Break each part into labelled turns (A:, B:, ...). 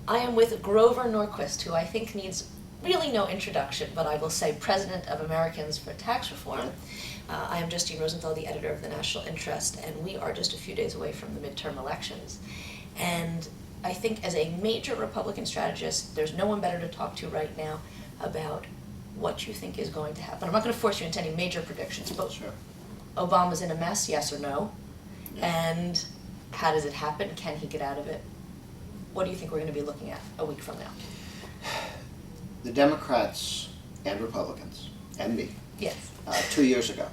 A: I am with Grover Norquist, who I think needs really no introduction, but I will say President of Americans for Tax Reform. I am Justine Rosenthal, the editor of the National Interest, and we are just a few days away from the midterm elections. And I think as a major Republican strategist, there's no one better to talk to right now about what you think is going to happen. I'm not going to force you into any major predictions, but
B: Sure.
A: Obama's in a mess, yes or no?
B: Yeah.
A: And how does it happen? Can he get out of it? What do you think we're going to be looking at a week from now?
B: The Democrats and Republicans, and me,
A: Yes.
B: 2 years ago,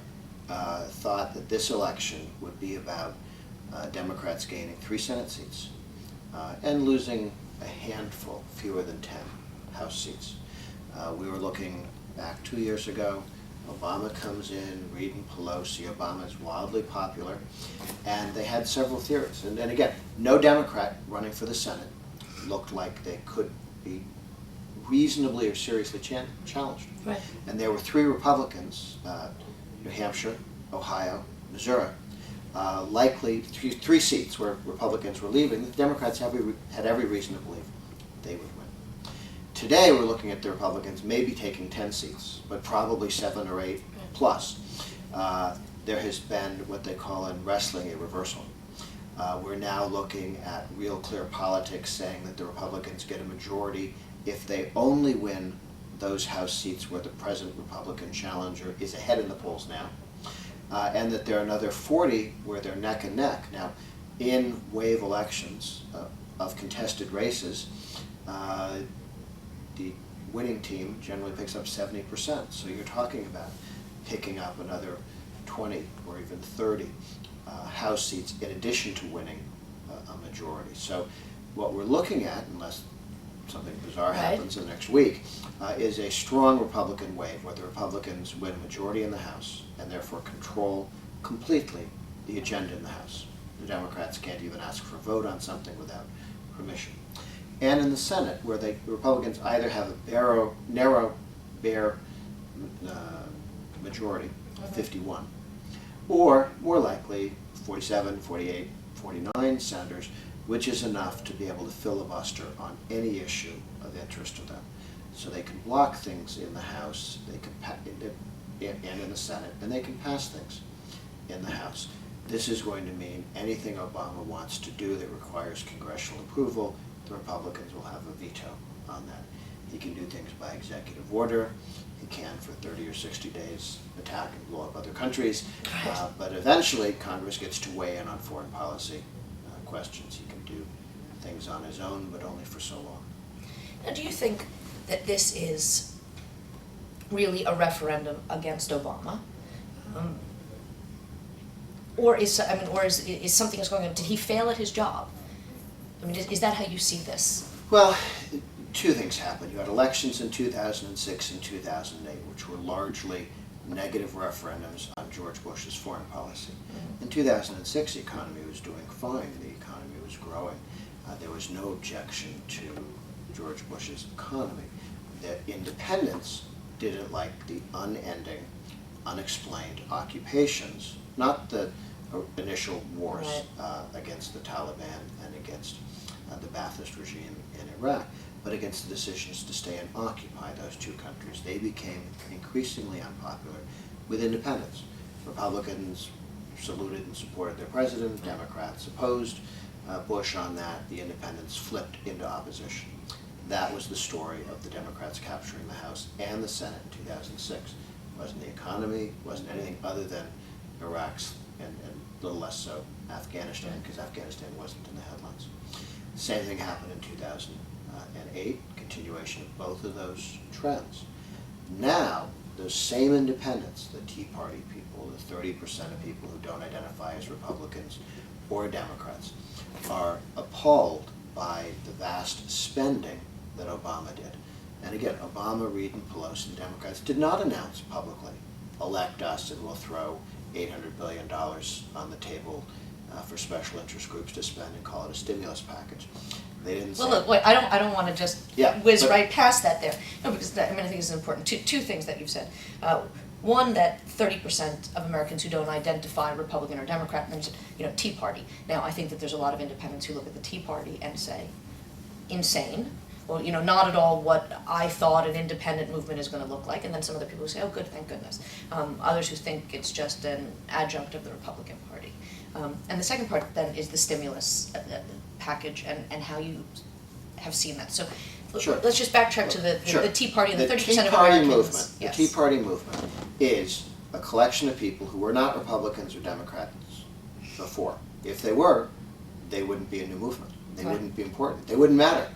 B: thought that this election would be about Democrats gaining 3 Senate seats and losing a handful, fewer than 10 House seats. We were looking back 2 years ago. Obama comes in, Reid and Pelosi. Obama is wildly popular, and they had several theories. And again, no Democrat running for the Senate looked like they could be reasonably or seriously challenged.
A: Right.
B: And there were 3 Republicans, New Hampshire, Ohio, Missouri, likely 3 seats where Republicans were leaving. The Democrats had every reason to believe they would win. Today we're looking at the Republicans maybe taking 10 seats, but probably 7 or 8 plus. There has been what they call in wrestling a reversal. We're now looking at real clear politics saying that the Republicans get a majority if they only win those House seats where the present Republican challenger is ahead in the polls now, and that there are another 40 where they're neck and neck. Now, in wave elections of contested races, the winning team generally picks up 70%. So you're talking about picking up another 20 or even 30 House seats in addition to winning a majority. So what we're looking at, unless something bizarre happens in the next week, is a strong Republican wave where the Republicans win a majority in the House and therefore control completely the agenda in the House. The Democrats can't even ask for a vote on something without permission. And in the Senate, where the Republicans either have a narrow, bare majority of 51, or more likely 47, 48, 49 senators, which is enough to be able to filibuster on any issue of interest to them. So they can block things in the House, they can and in the Senate, and they can pass things in the House. This is going to mean anything Obama wants to do that requires congressional approval, the Republicans will have a veto on that. He can do things by executive order. He can, for 30 or 60 days, attack and blow up other countries. But eventually, Congress gets to weigh in on foreign policy questions. He can do things on his own, but only for so long.
A: Now, do you think that this is really a referendum against Obama? Or is something that's going on? Did he fail at his job? I mean, is that how you see this?
B: Well, 2 things happened. You had elections in 2006 and 2008, which were largely negative referendums on George Bush's foreign policy. In 2006, the economy was doing fine. The economy was growing. There was no objection to George Bush's economy. The independents didn't like the unending, unexplained occupations, not the initial wars against the Taliban and against the Ba'athist regime in Iraq, but against the decisions to stay and occupy those 2 countries. They became increasingly unpopular with independents. Republicans saluted and supported their president, Democrats opposed Bush on that, the independents flipped into opposition. That was the story of the Democrats capturing the House and the Senate in 2006. It wasn't the economy, it wasn't anything other than Iraq's and a little less so Afghanistan, because Afghanistan wasn't in the headlines. Same thing happened in 2008, continuation of both of those trends. Now, those same independents, the Tea Party people, the 30% of people who don't identify as Republicans or Democrats, are appalled by the vast spending that Obama did. And again, Obama, Reid, and Pelosi, the Democrats, did not announce publicly, elect us and we'll throw $800 billion on the table for special interest groups to spend and call it a stimulus package. They didn't say...
A: Well, look, wait, I don't want to just whiz right past that there. No, because I think it's important. Two things that you've said. One, that 30% of Americans who don't identify Republican or Democrat, and then Tea Party. Now, I think that there's a lot of independents who look at the Tea Party and say, insane, or not at all what I thought an independent movement is going to look like, and then some other people who say, oh good, thank goodness. Others who think it's just an adjunct of the Republican Party. And the second part then is the stimulus package and how you have seen that. So
B: Sure.
A: let's just backtrack to
B: Sure.
A: the Tea Party and the 30%
B: Tea
A: of
B: Party
A: Americans.
B: movement,
A: Yes.
B: The Tea Party movement is a collection of people who were not Republicans or Democrats before. If they were, they wouldn't be a new movement. They
A: Right.
B: wouldn't be important. They wouldn't matter.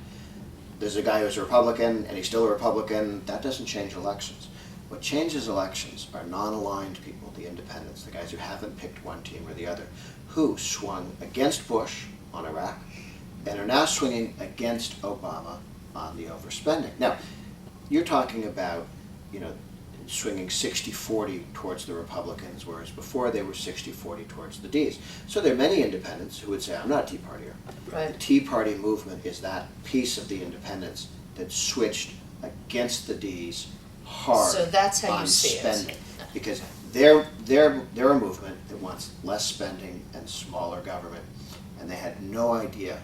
B: There's a guy who's a Republican and he's still a Republican. That doesn't change elections. What changes elections are non-aligned people, the independents, the guys who haven't picked one team or the other, who swung against Bush on Iraq and are now swinging against Obama on the overspending. Now, you're talking about, swinging 60-40 towards the Republicans, whereas before they were 60-40 towards the Ds. So there are many independents who would say, I'm not a Tea Partier.
A: Right.
B: The Tea Party movement is that piece of the independents that switched against the Ds hard
A: So that's how you
B: on
A: see it.
B: spending. Because they're a movement that wants less spending and smaller government, and they had no idea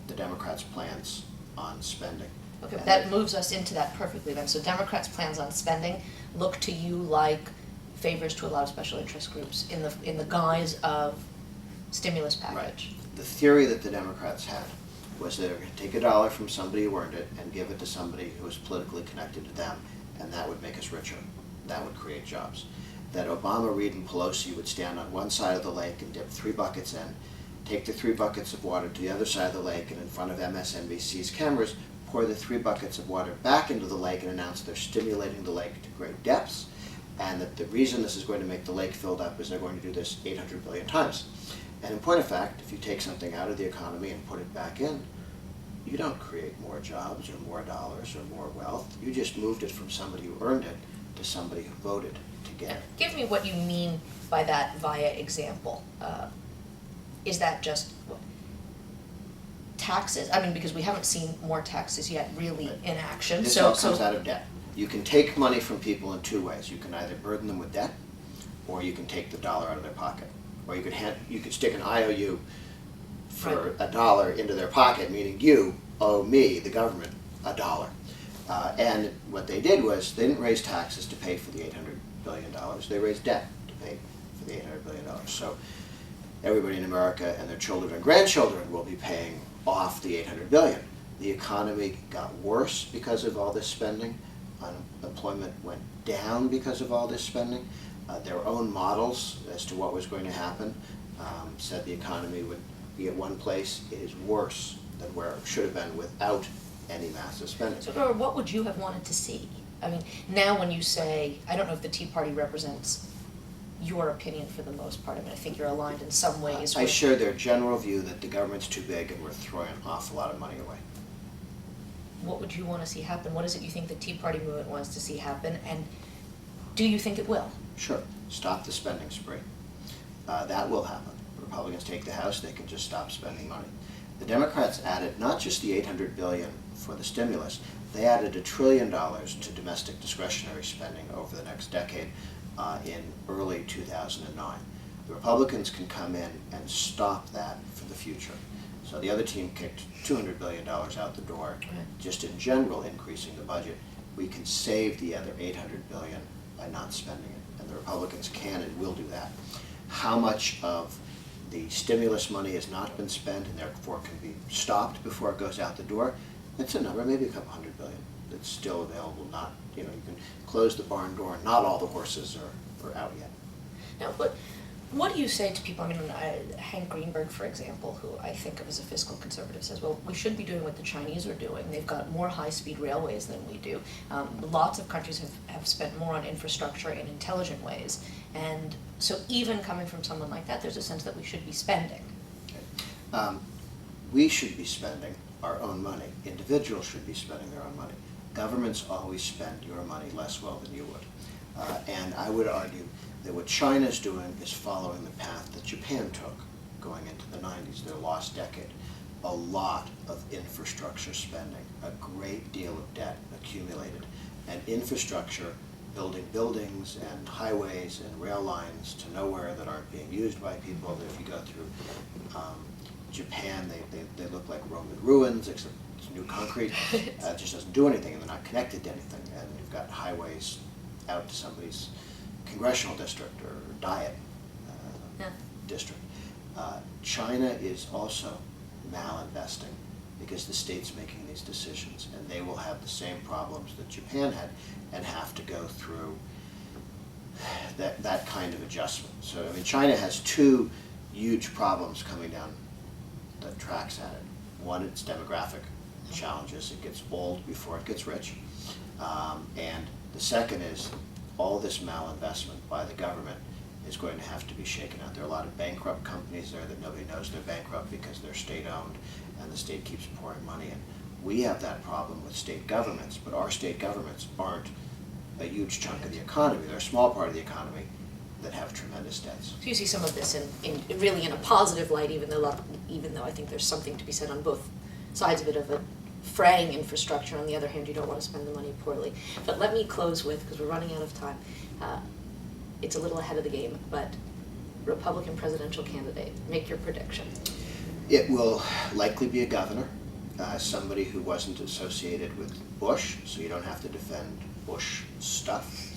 B: the Democrats' plans on spending.
A: Okay,
B: And
A: that
B: they-
A: moves us into that perfectly then. So Democrats' plans on spending look to you like favors to a lot of special interest groups in the guise of stimulus package.
B: The theory that the Democrats had was they were going to take $1 from somebody who earned it and give it to somebody who was politically connected to them, and that would make us richer. That would create jobs. That Obama, Reid, and Pelosi would stand on one side of the lake and dip 3 buckets in, take the 3 buckets of water to the other side of the lake, and in front of MSNBC's cameras, pour the 3 buckets of water back into the lake and announce they're stimulating the lake to great depths, and that the reason this is going to make the lake filled up is they're going to do this 800 billion times. And in point of fact, if you take something out of the economy and put it back in, you don't create more jobs or more dollars or more wealth. You just moved it from somebody who earned it to somebody who voted to get it.
A: Give me what you mean by that via example. Is that just what? Taxes? I mean, because we haven't seen more taxes yet really in action.
B: This
A: So
B: all comes out of debt. You can take money from people in 2 ways. You can either burden them with debt, or you can take the dollar out of their pocket. Or you could stick an IOU for $1 into their pocket, meaning you owe me, the government, $1. And what they did was they didn't raise taxes to pay for the $800 billion. They raised debt to pay for the $800 billion. So everybody in America and their children and grandchildren will be paying off the $800 billion. The economy got worse because of all this spending. Unemployment went down because of all this spending. Their own models as to what was going to happen said the economy would be at one place. It is worse than where it should have been without any massive spending.
A: So, Dora, what would you have wanted to see? I mean, now when you say, I don't know if the Tea Party represents your opinion for the most part. I mean, I think you're aligned in some ways.
B: I
A: with-
B: share their general view that the government's too big and we're throwing an awful lot of money away.
A: What would you want to see happen? What is it you think the Tea Party movement wants to see happen? And do you think it will?
B: Sure, stop the spending spree. That will happen. Republicans take the House, they can just stop spending money. The Democrats added not just the $800 billion for the stimulus, they added $1 trillion to domestic discretionary spending over the next decade in early 2009. The Republicans can come in and stop that for the future. So the other team kicked $200 billion out the door, just in general increasing the budget. We can save the other $800 billion by not spending it, and the Republicans can and will do that. How much of the stimulus money has not been spent and therefore can be stopped before it goes out the door? It's a number, maybe a couple $100 billion that's still available. Not, you can close the barn door. Not all the horses are out yet.
A: Now, what do you say to people? I mean, Hank Greenberg, for example, who I think of as a fiscal conservative, says, well, we should be doing what the Chinese are doing. They've got more high-speed railways than we do. Lots of countries have spent more on infrastructure in intelligent ways. And so even coming from someone like that, there's a sense that we should be spending.
B: Okay. We should be spending our own money. Individuals should be spending their own money. Governments always spend your money less well than you would. And I would argue that what China's doing is following the path that Japan took going into the 90s, their lost decade. A lot of infrastructure spending, a great deal of debt accumulated, and infrastructure, building buildings and highways and rail lines to nowhere that aren't being used by people. If you go through Japan, they look like Roman ruins, except it's new concrete, just doesn't do anything, and they're not connected to anything. And you've got highways out to somebody's congressional district or diet district. China is also malinvesting because the state's making these decisions, and they will have the same problems that Japan had and have to go through that kind of adjustment. So, I mean, China has two huge problems coming down the tracks at it. One, it's demographic challenges. It gets old before it gets rich. And the second is all this malinvestment by the government is going to have to be shaken out. There are a lot of bankrupt companies there that nobody knows they're bankrupt because they're state-owned and the state keeps pouring money in. We have that problem with state governments, but our state governments aren't a huge chunk of the economy. They're a small part of the economy that have tremendous debts.
A: So you see some of this in really in a positive light, even though I think there's something to be said on both sides of it, of a fraying infrastructure. On the other hand, you don't want to spend the money poorly. But let me close with, because we're running out of time, it's a little ahead of the game, but Republican presidential candidate, make your prediction.
B: It will likely be a governor, somebody who wasn't associated with Bush, so you don't have to defend Bush stuff.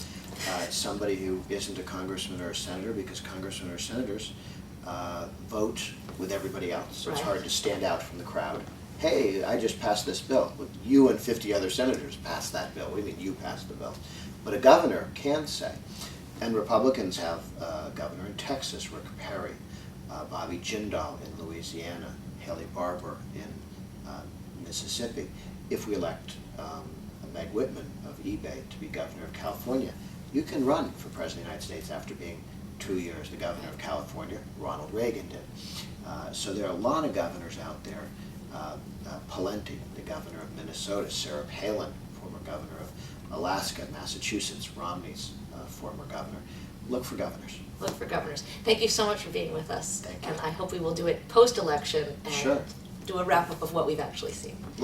B: Somebody who isn't a congressman or a senator, because congressmen or senators vote with everybody else. So it's
A: Right.
B: hard to stand out from the crowd. Hey, I just passed this bill. Well, you and 50 other senators passed that bill. What do you mean you passed the bill? But a governor can say. And Republicans have a governor in Texas, Rick Perry, Bobby Jindal in Louisiana, Haley Barbour in Mississippi. If we elect Meg Whitman of eBay to be governor of California, you can run for president of the United States after being 2 years the governor of California. Ronald Reagan did. So there are a lot of governors out there. Pawlenty, the governor of Minnesota, Sarah Palin, former governor of Alaska, Massachusetts, Romney's former governor. Look for governors.
A: Look for governors. Thank you so much for being with us.
B: Thank you.
A: And I hope we will do it post-election and
B: Sure.
A: do a wrap-up of what we've actually seen.
B: Love